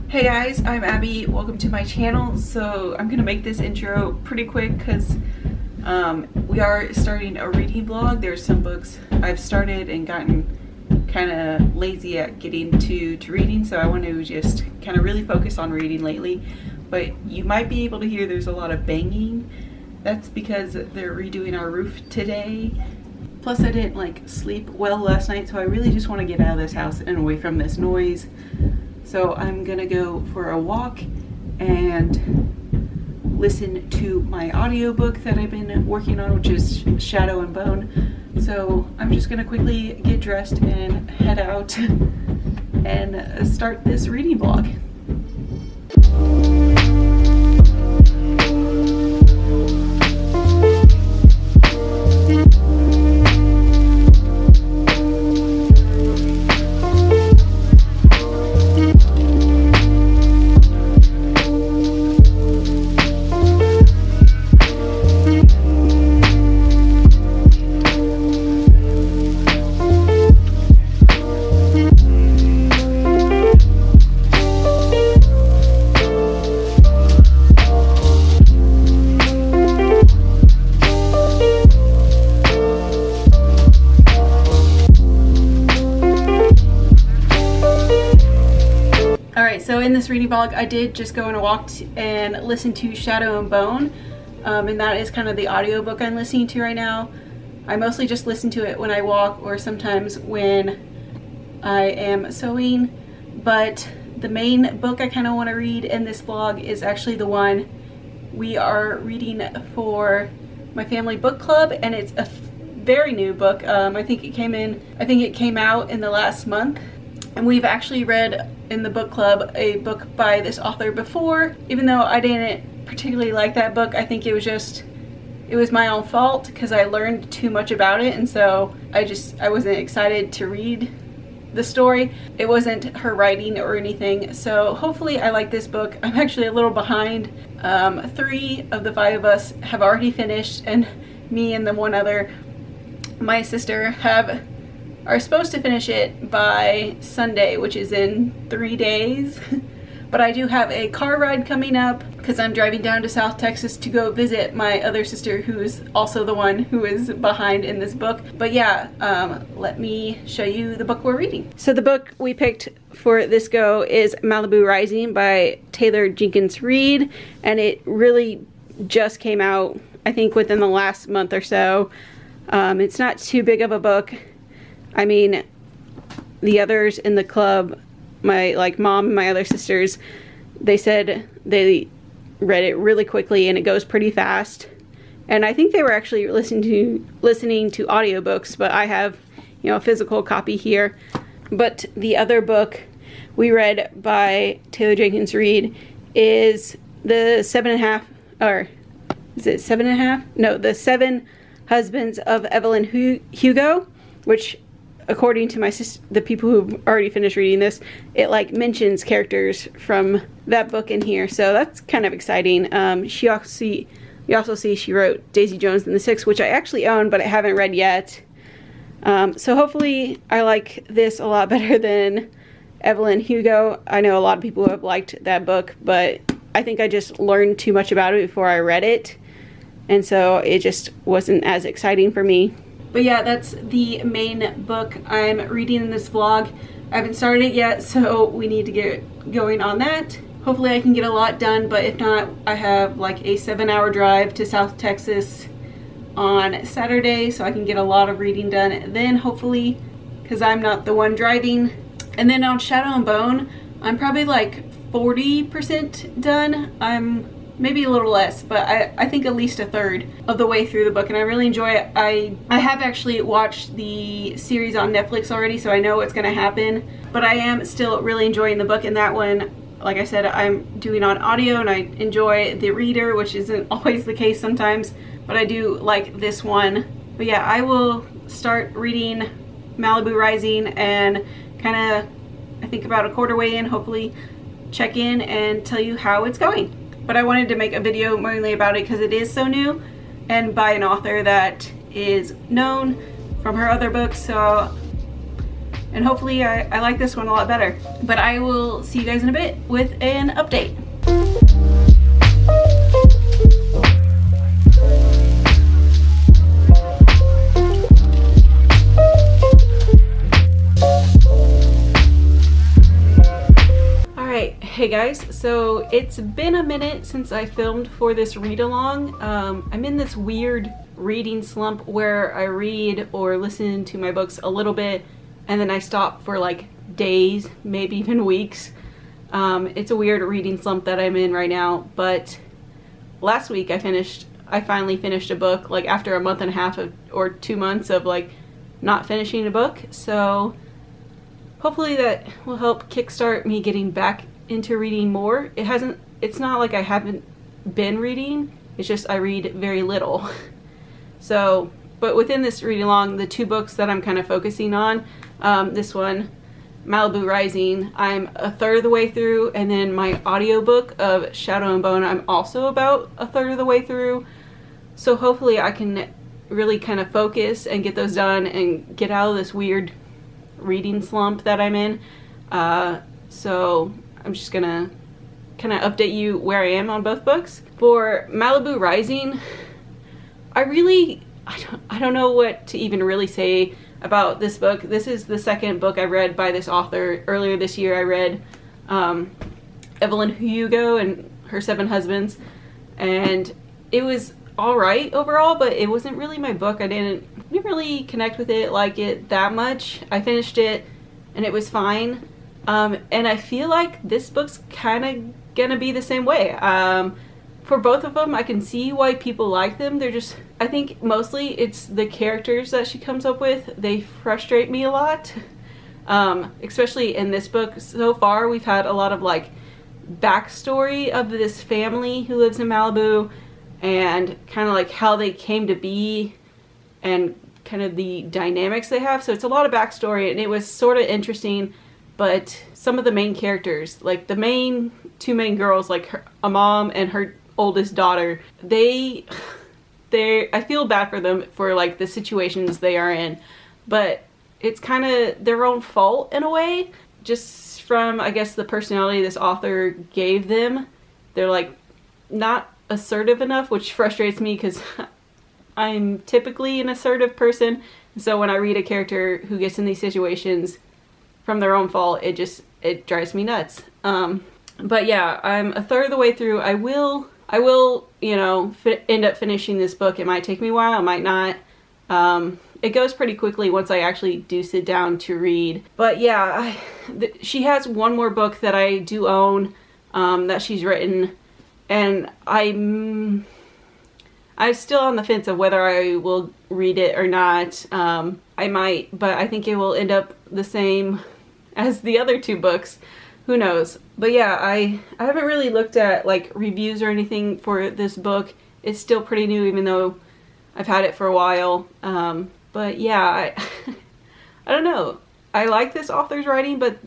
Hey guys, I'm Abby. Welcome to my channel. So I'm gonna make this intro pretty quick because we are starting a reading vlog. There's some books I've started and gotten kind of lazy at getting to reading, so I want to just kind of really focus on reading lately. But you might be able to hear there's a lot of banging. That's because they're redoing our roof today. Plus I didn't like sleep well last night, so I really just want to get out of this house and away from this noise. So I'm gonna go for a walk and listen to my audiobook that I've been working on, which is Shadow and Bone. So I'm just gonna quickly get dressed and head out and start this reading vlog. So in this reading vlog, I did just go on a walk and listen to Shadow and Bone, and that is kind of the audiobook I'm listening to right now. I mostly just listen to it when I walk or sometimes when I am sewing, but the main book I kind of want to read in this vlog is actually the one we are reading for my family book club, and it's a very new book. I think it came out in the last month. And we've actually read in the book club a book by this author before. Even though I didn't particularly like that book, I think it was my own fault because I learned too much about it, and so I wasn't excited to read the story. It wasn't her writing or anything, so hopefully I like this book. I'm actually a little behind. 3 of the 5 of us have already finished, and me and the one other, my sister, are supposed to finish it by Sunday, which is in 3 days. But I do have a car ride coming up because I'm driving down to South Texas to go visit my other sister, who is also the one who is behind in this book. But yeah, let me show you the book we're reading. So the book we picked for this go is Malibu Rising by Taylor Jenkins Reid, and it really just came out, I think, within the last month or so. It's not too big of a book. I mean, the others in the club, my mom and my other sisters, they said they read it really quickly and it goes pretty fast. And I think they were actually listening to audiobooks, but I have, a physical copy here. But the other book we read by Taylor Jenkins Reid is the 7.5, or is it 7.5? No, the 7 Husbands of Evelyn Hugo, which, according to the people who've already finished reading this, it mentions characters from that book in here, so that's kind of exciting. You also see she wrote Daisy Jones and the Six, which I actually own, but I haven't read yet. So hopefully I like this a lot better than Evelyn Hugo. I know a lot of people who have liked that book, but I think I just learned too much about it before I read it, and so it just wasn't as exciting for me. But yeah, that's the main book I'm reading in this vlog. I haven't started it yet, so we need to get going on that. Hopefully I can get a lot done, but if not, I have a 7-hour drive to South Texas on Saturday, so I can get a lot of reading done then, hopefully, because I'm not the one driving. And then on Shadow and Bone, I'm probably 40% done. Maybe a little less, but I think at least 1/3 of the way through the book, and I really enjoy it. I have actually watched the series on Netflix already, so I know what's going to happen, but I am still really enjoying the book. And that one, like I said, I'm doing on audio, and I enjoy the reader, which isn't always the case sometimes, but I do like this one. But yeah, I will start reading Malibu Rising and kind of, I think about a quarter way in, hopefully check in and tell you how it's going. But I wanted to make a video mainly about it because it is so new and by an author that is known from her other books, so and hopefully I like this one a lot better. But I will see you guys in a bit with an update. Hey guys, so it's been a minute since I filmed for this read along. I'm in this weird reading slump where I read or listen to my books a little bit and then I stop for like days, maybe even weeks. It's a weird reading slump that I'm in right now, but last week I finally finished a book, like after a month and a half or 2 months of like not finishing a book. So hopefully that will help kickstart me getting back into reading more. It's not like I haven't been reading, it's just I read very little. So, but within this read along, the 2 books that I'm kind of focusing on, this one, Malibu Rising, I'm a third of the way through, and then my audiobook of Shadow and Bone, I'm also about a third of the way through. So hopefully I can really kind of focus and get those done and get out of this weird reading slump that I'm in. So I'm just gonna kind of update you where I am on both books. For Malibu Rising, I don't know what to even really say about this book. This is the second book I read by this author. Earlier this year I read Evelyn Hugo and Her 7 Husbands, and it was alright overall, but it wasn't really my book. I didn't really connect with it, like it that much. I finished it and it was fine. And I feel like this book's kind of gonna be the same way. For both of them, I can see why people like them. They're just, I think mostly it's the characters that she comes up with. They frustrate me a lot. Especially in this book. So far, we've had a lot of like backstory of this family who lives in Malibu and kind of like how they came to be and kind of the dynamics they have. So it's a lot of backstory, and it was sort of interesting. But some of the main characters, like the two main girls, like a mom and her oldest daughter, I feel bad for them for like the situations they are in, but it's kind of their own fault in a way, just from, I guess, the personality this author gave them. They're like not assertive enough, which frustrates me because I'm typically an assertive person. So when I read a character who gets in these situations from their own fault, it drives me nuts. But yeah, I'm a third of the way through. I will, you know, end up finishing this book. It might take me a while, it might not. It goes pretty quickly once I actually do sit down to read. But yeah, she has one more book that I do own, that she's written, and I'm still on the fence of whether I will read it or not. I might, but I think it will end up the same as the other 2 books. Who knows? But yeah, I haven't really looked at like reviews or anything for this book. It's still pretty new, even though I've had it for a while. But yeah, I don't know. I like this author's writing, but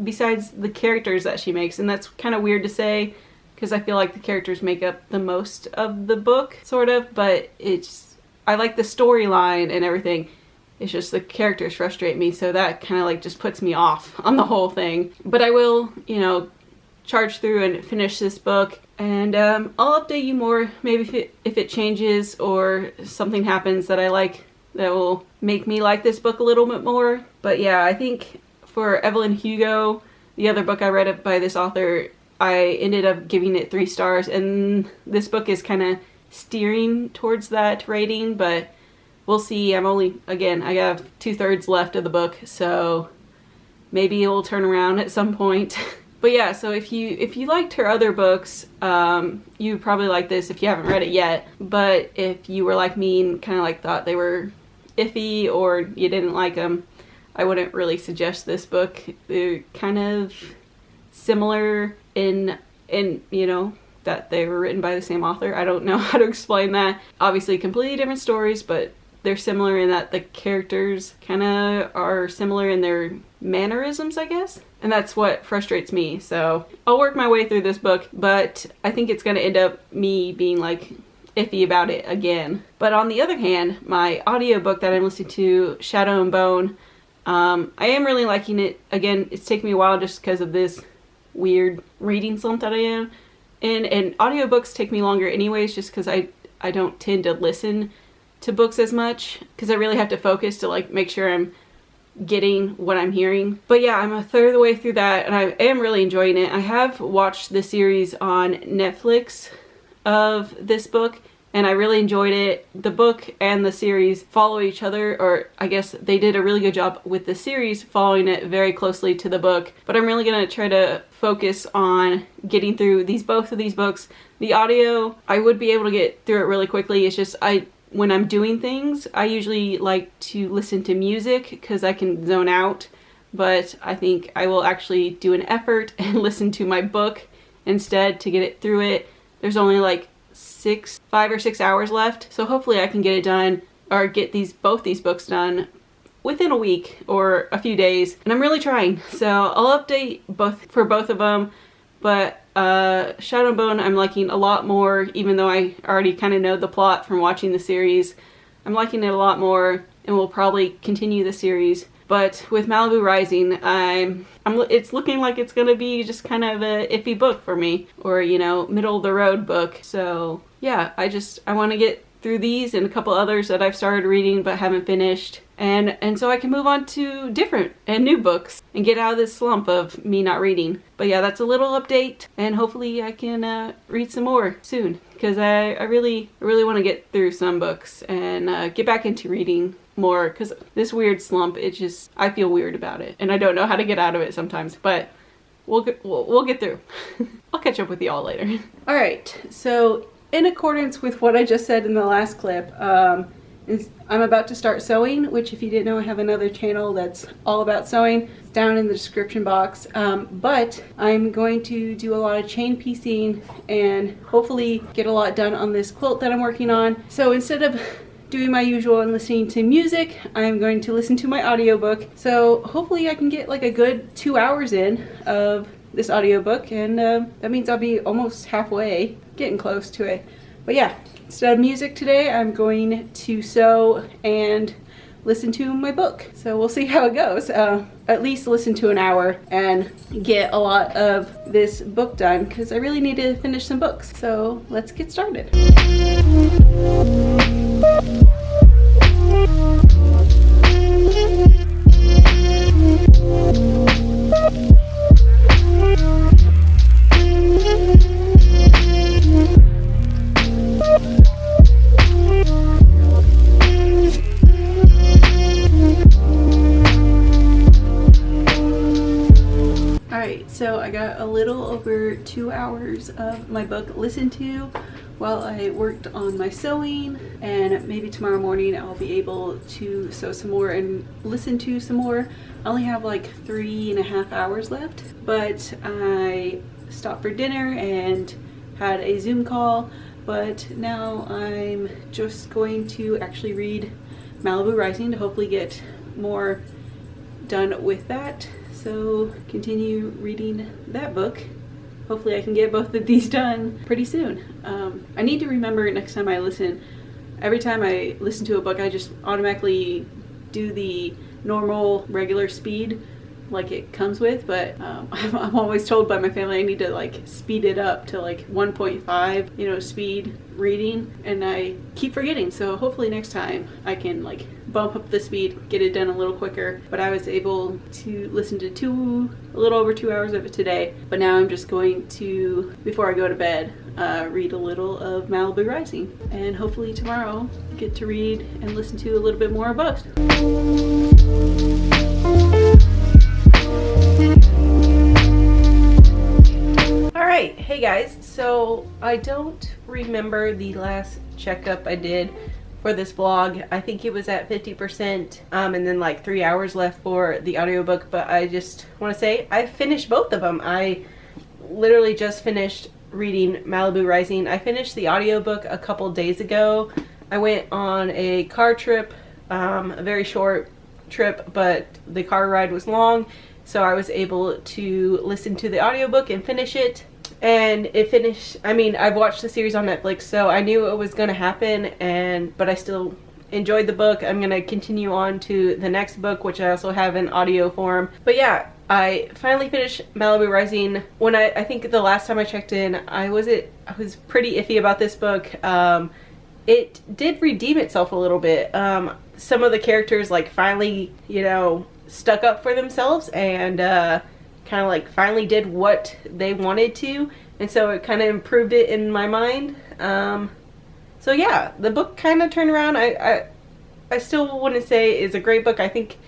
besides the characters that she makes, and that's kind of weird to say because I feel like the characters make up the most of the book, sort of, but I like the storyline and everything. It's just the characters frustrate me, so that kind of like just puts me off on the whole thing. But I will, you know, charge through and finish this book, and I'll update you more, maybe if it changes or something happens that I like that will make me like this book a little bit more. But yeah, I think for Evelyn Hugo, the other book I read by this author, I ended up giving it 3 stars, and this book is kind of steering towards that rating, but we'll see. I have 2/3 left of the book, so maybe it will turn around at some point. But yeah, so if you liked her other books, you probably like this if you haven't read it yet. But if you were like me and kind of like thought they were iffy or you didn't like them, I wouldn't really suggest this book. They're kind of similar in you know, that they were written by the same author. I don't know how to explain that. Obviously completely different stories, but they're similar in that the characters kind of are similar in their mannerisms, I guess. And that's what frustrates me. So I'll work my way through this book, but I think it's going to end up me being like iffy about it again. But on the other hand, my audiobook that I'm listening to, Shadow and Bone, I am really liking it. Again, it's taken me a while just because of this weird reading slump that I am in, and audiobooks take me longer anyways just because I don't tend to listen to books as much because I really have to focus to like make sure I'm getting what I'm hearing. But yeah, I'm a third of the way through that and I am really enjoying it. I have watched the series on Netflix of this book and I really enjoyed it. The book and the series follow each other, or I guess they did a really good job with the series following it very closely to the book, but I'm really gonna try to focus on getting through both of these books. The audio, I would be able to get through it really quickly. It's just when I'm doing things, I usually like to listen to music because I can zone out, but I think I will actually do an effort and listen to my book instead to get it through it. There's only like 5 or 6 hours left, so hopefully I can get it done or get both these books done within a week or a few days, and I'm really trying. So I'll update for both of them, but Shadow and Bone I'm liking a lot more, even though I already kind of know the plot from watching the series. I'm liking it a lot more and will probably continue the series. But with Malibu Rising, it's looking like it's gonna be just kind of a iffy book for me, or you know, middle of the road book. So yeah, I want to get through these and a couple others that I've started reading but haven't finished, and so I can move on to different and new books and get out of this slump of me not reading. But yeah, that's a little update, and hopefully I can read some more soon because I really want to get through some books and get back into reading more, because this weird slump, I feel weird about it and I don't know how to get out of it sometimes, but we'll get through. I'll catch up with y'all later. All right, so in accordance with what I just said in the last clip, I'm about to start sewing, which if you didn't know, I have another channel that's all about sewing. It's down in the description box. But I'm going to do a lot of chain piecing and hopefully get a lot done on this quilt that I'm working on. So instead of doing my usual and listening to music, I'm going to listen to my audiobook. So hopefully I can get like a good 2 hours in of this audiobook, and that means I'll be almost halfway, getting close to it. But yeah, instead of music today, I'm going to sew and listen to my book. So we'll see how it goes. At least listen to an hour and get a lot of this book done because I really need to finish some books. So let's get started. So I got a little over 2 hours of my book listened to while I worked on my sewing, and maybe tomorrow morning I'll be able to sew some more and listen to some more. I only have like 3.5 hours left, but I stopped for dinner and had a Zoom call, but now I'm just going to actually read Malibu Rising to hopefully get more done with that. So continue reading that book. Hopefully I can get both of these done pretty soon. I need to remember next time I listen, every time I listen to a book I just automatically do the normal regular speed like it comes with, but I'm always told by my family I need to like speed it up to like 1.5, you know, speed reading, and I keep forgetting. So hopefully next time I can like bump up the speed, get it done a little quicker. But I was able to listen to a little over 2 hours of it today, but now I'm just going to, before I go to bed, read a little of Malibu Rising, and hopefully tomorrow get to read and listen to a little bit more of both. Alright, hey guys, so I don't remember the last checkup I did for this vlog. I think it was at 50%, and then like 3 hours left for the audiobook, but I just want to say I finished both of them. I literally just finished reading Malibu Rising. I finished the audiobook a couple days ago. I went on a car trip, a very short trip, but the car ride was long, so I was able to listen to the audiobook and finish it. And it finished, I mean, I've watched the series on Netflix, so I knew it was gonna happen, but I still enjoyed the book. I'm gonna continue on to the next book, which I also have in audio form. But yeah, I finally finished Malibu Rising. When I think the last time I checked in, I was pretty iffy about this book. It did redeem itself a little bit. Some of the characters like finally, you know, stuck up for themselves and kind of like finally did what they wanted to, and so it kind of improved it in my mind. So yeah, the book kind of turned around. I still wouldn't say it's a great book. I think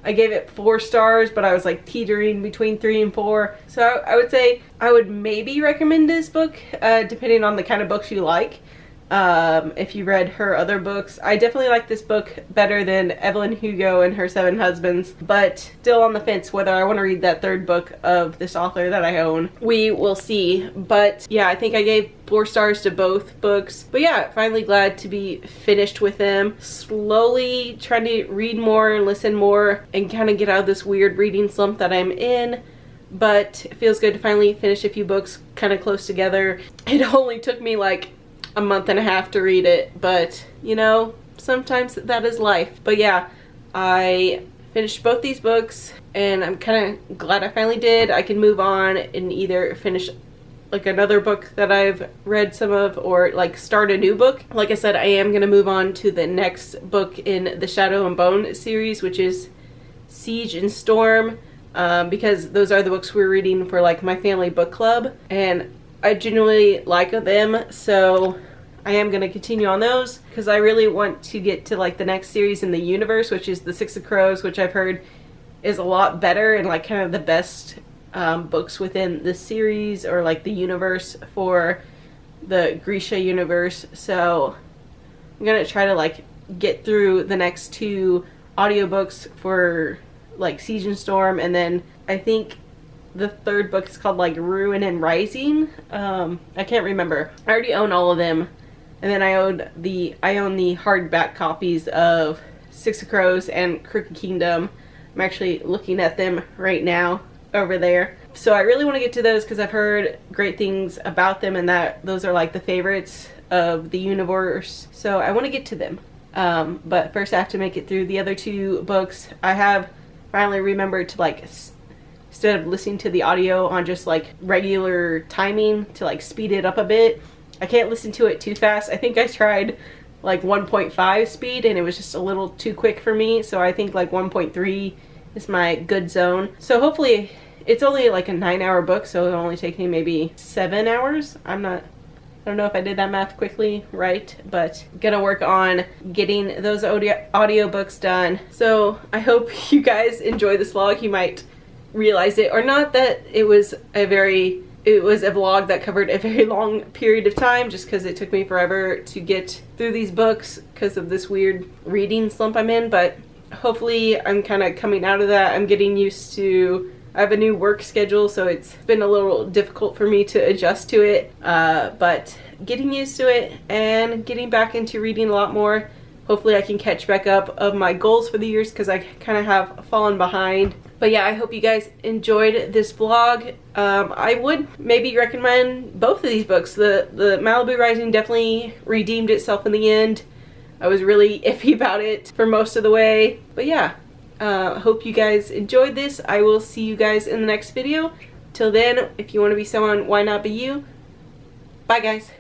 I gave it 4 stars, but I was like teetering between 3 and 4. So I would say I would maybe recommend this book, depending on the kind of books you like. If you read her other books. I definitely like this book better than Evelyn Hugo and Her 7 Husbands, but still on the fence whether I want to read that 3rd book of this author that I own. We will see. But yeah, I think I gave 4 stars to both books. But yeah, finally glad to be finished with them. Slowly trying to read more and listen more and kind of get out of this weird reading slump that I'm in. But it feels good to finally finish a few books kind of close together. It only took me like a month and a half to read it, but you know, sometimes that is life. But yeah, I finished both these books and I'm kind of glad I finally did. I can move on and either finish like another book that I've read some of, or like start a new book. Like I said, I am gonna move on to the next book in the Shadow and Bone series, which is Siege and Storm, because those are the books we're reading for like my family book club, and I genuinely like them, so I am going to continue on those because I really want to get to like the next series in the universe, which is the Six of Crows, which I've heard is a lot better and like kind of the best books within the series or like the universe for the Grisha universe. So I'm going to try to like get through the next 2 audiobooks for like Siege and Storm, and then I think the 3rd book is called like Ruin and Rising. I can't remember. I already own all of them. And then I own the hardback copies of Six of Crows and Crooked Kingdom. I'm actually looking at them right now over there. So I really want to get to those because I've heard great things about them and that those are like the favorites of the universe. So I want to get to them. But first I have to make it through the other 2 books. I have finally remembered to like, instead of listening to the audio on just like regular timing, to like speed it up a bit. I can't listen to it too fast. I think I tried like 1.5 speed and it was just a little too quick for me. So I think like 1.3 is my good zone. So hopefully it's only like a 9-hour book, so it'll only take me maybe 7 hours. I don't know if I did that math quickly right, but gonna work on getting those audio books done. So I hope you guys enjoy this vlog. You might realize it or not that it was a vlog that covered a very long period of time, just because it took me forever to get through these books because of this weird reading slump I'm in. But hopefully I'm kind of coming out of that. I'm getting used to, I have a new work schedule, so it's been a little difficult for me to adjust to it, but getting used to it and getting back into reading a lot more. Hopefully I can catch back up of my goals for the years because I kind of have fallen behind. But yeah, I hope you guys enjoyed this vlog. I would maybe recommend both of these books. The Malibu Rising definitely redeemed itself in the end. I was really iffy about it for most of the way. But yeah, hope you guys enjoyed this. I will see you guys in the next video. Till then, if you want to be someone, why not be you? Bye guys.